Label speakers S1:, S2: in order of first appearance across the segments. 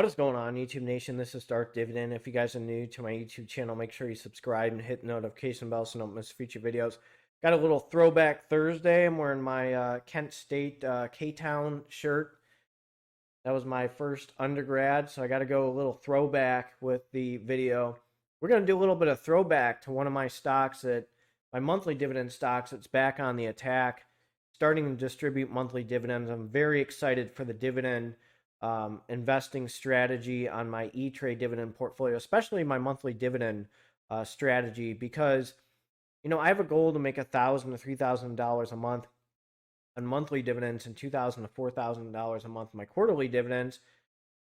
S1: What is going on, YouTube Nation? This is Dark Dividend. If you guys are new to my YouTube channel, make sure you subscribe and hit the notification bell so you don't miss future videos. Got a little throwback Thursday. I'm wearing my Kent State K-Town shirt. That was my first undergrad, so I got to go a little throwback with the video. We're going to do a little bit of throwback to one of my stocks, that my monthly dividend stocks. It's back on the attack, starting to distribute monthly dividends. I'm very excited for the dividend investing strategy on my E-Trade dividend portfolio, especially my monthly dividend strategy, because I have a goal to make $1,000 to $3,000 a month on monthly dividends and $2,000 to $4,000 a month my quarterly dividends.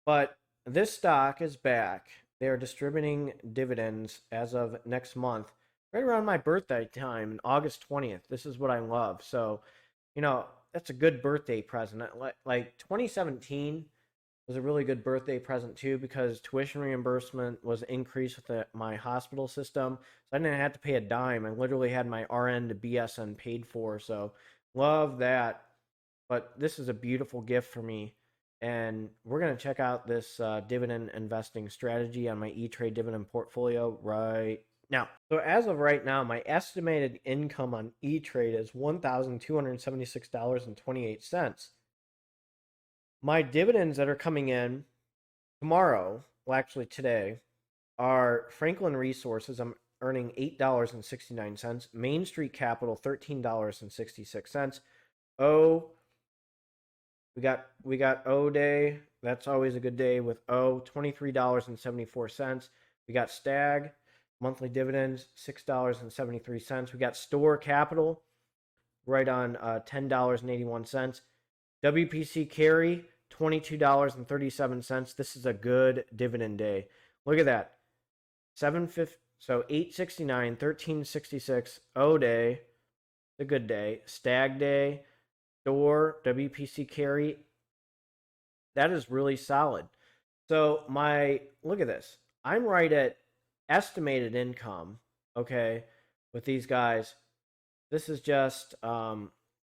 S1: But this stock is back. They are distributing dividends as of next month, right around my birthday time, August 20th. This is what I love. So, that's a good birthday present. Like 2017 was a really good birthday present too, because tuition reimbursement was increased with my hospital system. So I didn't have to pay a dime. I literally had my RN to BSN paid for. So love that. But this is a beautiful gift for me. And we're going to check out this dividend investing strategy on my E-Trade dividend portfolio right now. So as of right now, my estimated income on E-Trade is $1,276.28. My dividends that are coming in tomorrow, well, actually today, are Franklin Resources. I'm earning $8.69. Main Street Capital, $13.66. O, we got O Day. That's always a good day with O, $23.74. We got Stag, monthly dividends, $6.73. We got Store Capital, right on $10.81. WPC Carry, $22.37. This is a good dividend day. Look at that. 750, so 869, 1366, O Day, a good day. Stag Day, Store, WPC Carry. That is really solid. So look at this. I'm right at estimated income, okay, with these guys. This is just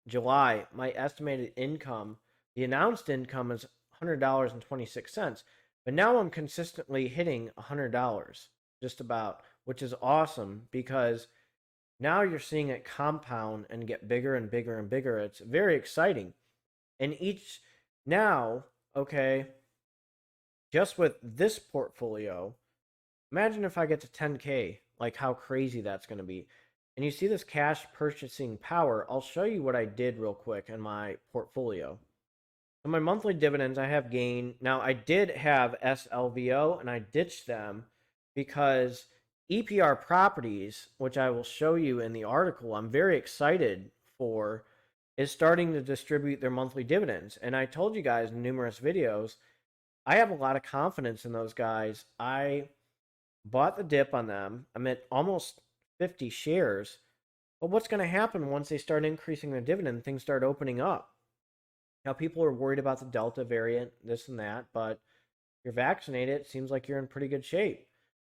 S1: July. My estimated income, the announced income, is $100.26. But now I'm consistently hitting $100 just about, which is awesome, because now you're seeing it compound and get bigger and bigger and bigger. It's very exciting. And okay, just with this portfolio, imagine if I get to 10K, like how crazy that's going to be. And you see this cash purchasing power. I'll show you what I did real quick in my portfolio. So my monthly dividends, I have gain. Now, I did have SLVO, and I ditched them because EPR Properties, which I will show you in the article, I'm very excited for, is starting to distribute their monthly dividends. And I told you guys in numerous videos, I have a lot of confidence in those guys. I bought the dip on them. I'm at almost 50 shares. But what's going to happen once they start increasing their dividend? Things start opening up. Now, people are worried about the Delta variant, this and that, but if you're vaccinated, it seems like you're in pretty good shape.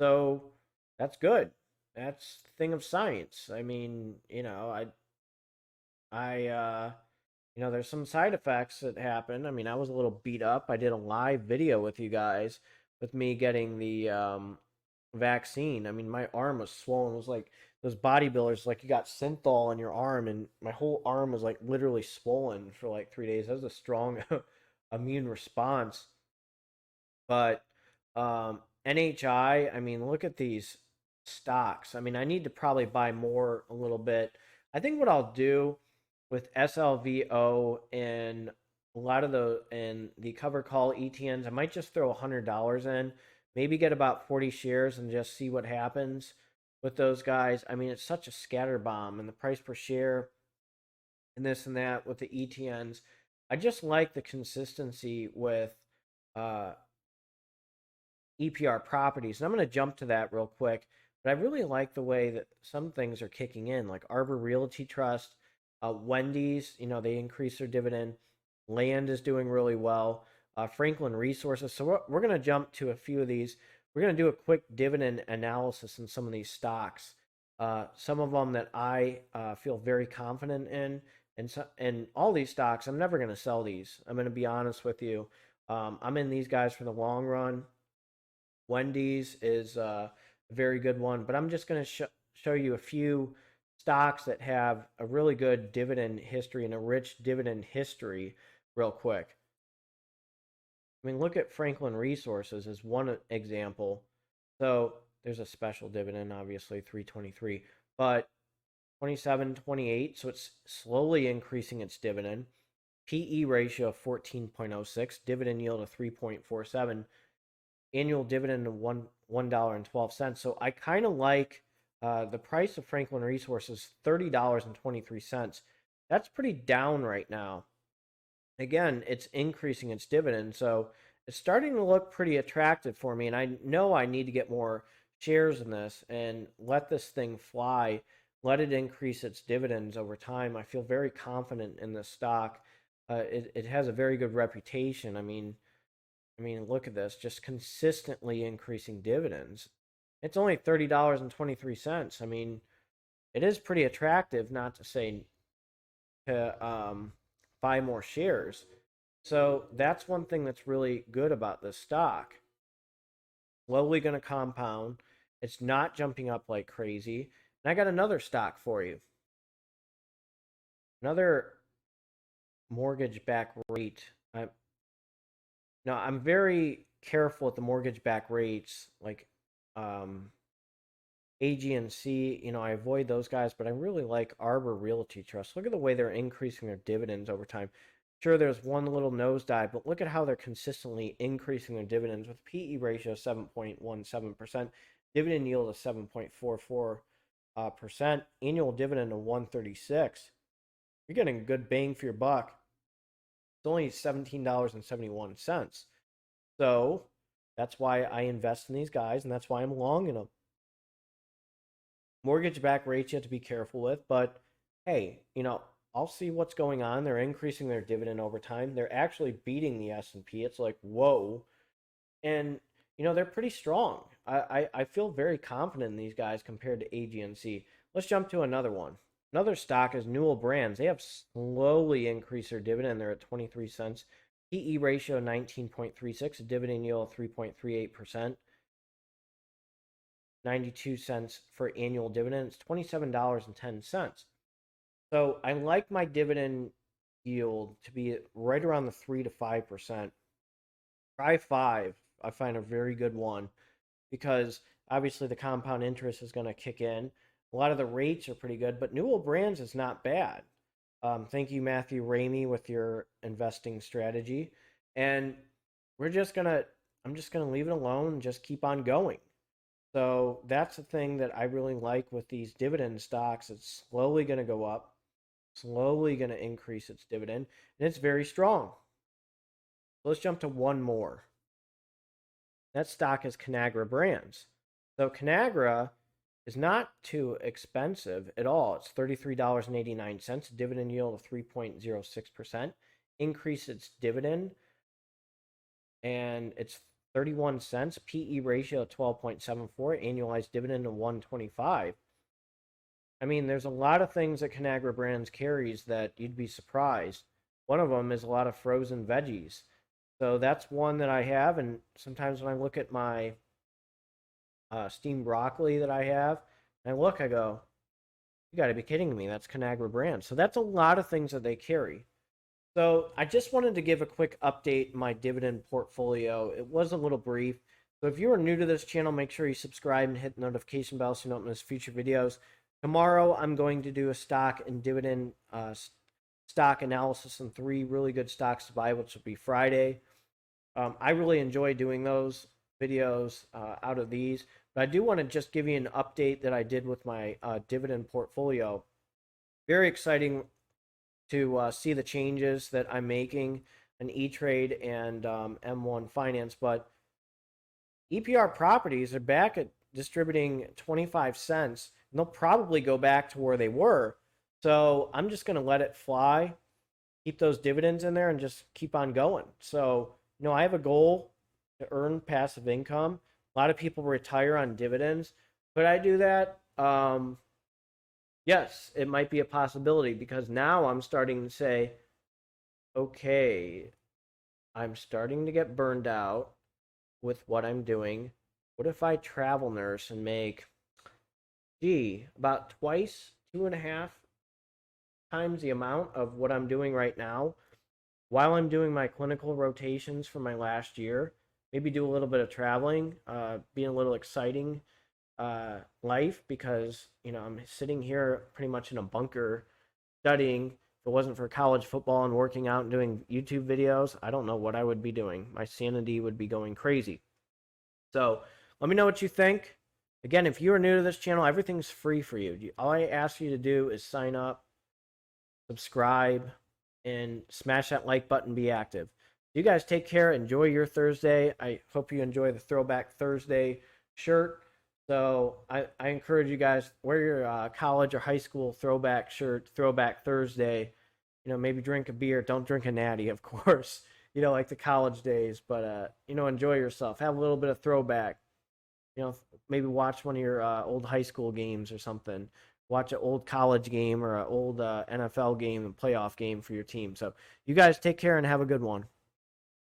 S1: So that's good. That's the thing of science. I mean, there's some side effects that happen. I mean, I was a little beat up. I did a live video with you guys with me getting the vaccine. I mean, my arm was swollen. It was like those bodybuilders, like you got synthol in your arm, and my whole arm was like literally swollen for like 3 days. That was a strong immune response. But NHI, I mean, look at these stocks. I mean, I need to probably buy more a little bit. I think what I'll do with SLVO and a lot of the cover call ETNs, I might just throw $100 in, maybe get about 40 shares and just see what happens with those guys. I mean, it's such a scatter bomb, and the price per share and this and that with the ETNs. I just like the consistency with EPR Properties. And I'm going to jump to that real quick, but I really like the way that some things are kicking in, like Arbor Realty Trust, Wendy's, they increase their dividend. Land is doing really well. Franklin Resources. So we're going to jump to a few of these. We're going to do a quick dividend analysis in some of these stocks. Some of them that I feel very confident in, and all these stocks, I'm never going to sell these. I'm going to be honest with you. I'm in these guys for the long run. Wendy's is a very good one, but I'm just going to show you a few stocks that have a really good dividend history and a rich dividend history real quick. I mean, look at Franklin Resources as one example. So there's a special dividend, obviously 323, but 27, 28. So it's slowly increasing its dividend. PE ratio of 14.06, dividend yield of 3.47, annual dividend of $1.12. So I kind of like the price of Franklin Resources, $30.23. That's pretty down right now. Again, it's increasing its dividend, so it's starting to look pretty attractive for me. And I know I need to get more shares in this and let this thing fly, let it increase its dividends over time. I feel very confident in this stock. It has a very good reputation. I mean, look at this, just consistently increasing dividends. It's only $30.23. I mean, it is pretty attractive, not to say to buy more shares. So that's one thing that's really good about this stock. Slowly going to compound. It's not jumping up like crazy. And I got another stock for you. Another mortgage back rate. I'm very careful with the mortgage back rates, like AG&C. I avoid those guys, but I really like Arbor Realty Trust. Look at the way they're increasing their dividends over time. Sure, there's one little nosedive, but look at how they're consistently increasing their dividends with PE ratio 7.17%, dividend yield of 7.44%, annual dividend of 136. You're getting a good bang for your buck. It's only $17.71. So that's why I invest in these guys, and that's why I'm long in them. Mortgage back rates you have to be careful with, but hey, I'll see what's going on. They're increasing their dividend over time. They're actually beating the S&P. It's like, whoa. And they're pretty strong. I feel very confident in these guys compared to AG&C. Let's jump to another one. Another stock is Newell Brands. They have slowly increased their dividend. They're at 23 cents. PE ratio 19.36, a dividend yield of 3.38%. 92 cents for annual dividend. It's $27.10. So I like my dividend yield to be right around the 3 to 5%. Try 5. I find a very good one because obviously the compound interest is going to kick in. A lot of the rates are pretty good, but Newell Brands is not bad. Thank you, Matthew Ramey, with your investing strategy. And I'm just gonna leave it alone and just keep on going. So that's the thing that I really like with these dividend stocks. It's slowly going to go up, slowly going to increase its dividend, and it's very strong. So let's jump to one more. That stock is Conagra Brands. So Conagra is not too expensive at all. It's $33.89, dividend yield of 3.06%. Increase its dividend, and it's 31 cents. PE ratio of 12.74. Annualized dividend of 125. I mean, there's a lot of things that Conagra Brands carries that you'd be surprised. One of them is a lot of frozen veggies. So that's one that I have, and sometimes when I look at my steamed broccoli that I have, and I go, you got to be kidding me. That's Conagra Brands. So that's a lot of things that they carry. So I just wanted to give a quick update on my dividend portfolio. It was a little brief. So if you are new to this channel, make sure you subscribe and hit the notification bell so you don't miss future videos. Tomorrow, I'm going to do a stock and dividend stock analysis on 3 really good stocks to buy, which will be Friday. I really enjoy doing those videos out of these. But I do want to just give you an update that I did with my dividend portfolio. Very exciting to see the changes that I'm making in E-Trade and M1 Finance. But EPR Properties are back at distributing 25 cents. And they'll probably go back to where they were. So I'm just going to let it fly, keep those dividends in there, and just keep on going. So, I have a goal to earn passive income. A lot of people retire on dividends. Could I do that? Yes, it might be a possibility because now I'm starting to say, okay, I'm starting to get burned out with what I'm doing. What if I travel nurse and make, about twice, 2.5 times the amount of what I'm doing right now while I'm doing my clinical rotations for my last year? Maybe do a little bit of traveling, being a little exciting life, because I'm sitting here pretty much in a bunker studying. If it wasn't for college football and working out and doing YouTube videos, I don't know what I would be doing. My sanity would be going crazy. So let me know what you think. Again, if you are new to this channel, everything's free for you. All I ask you to do is sign up, subscribe, and smash that like button, be active. You guys take care. Enjoy your Thursday. I hope you enjoy the Throwback Thursday shirt. So I encourage you guys, wear your college or high school throwback shirt, Throwback Thursday. Maybe drink a beer. Don't drink a natty, of course, like the college days. But, enjoy yourself. Have a little bit of throwback. Maybe watch one of your old high school games or something. Watch an old college game or an old NFL game and playoff game for your team. So you guys take care and have a good one.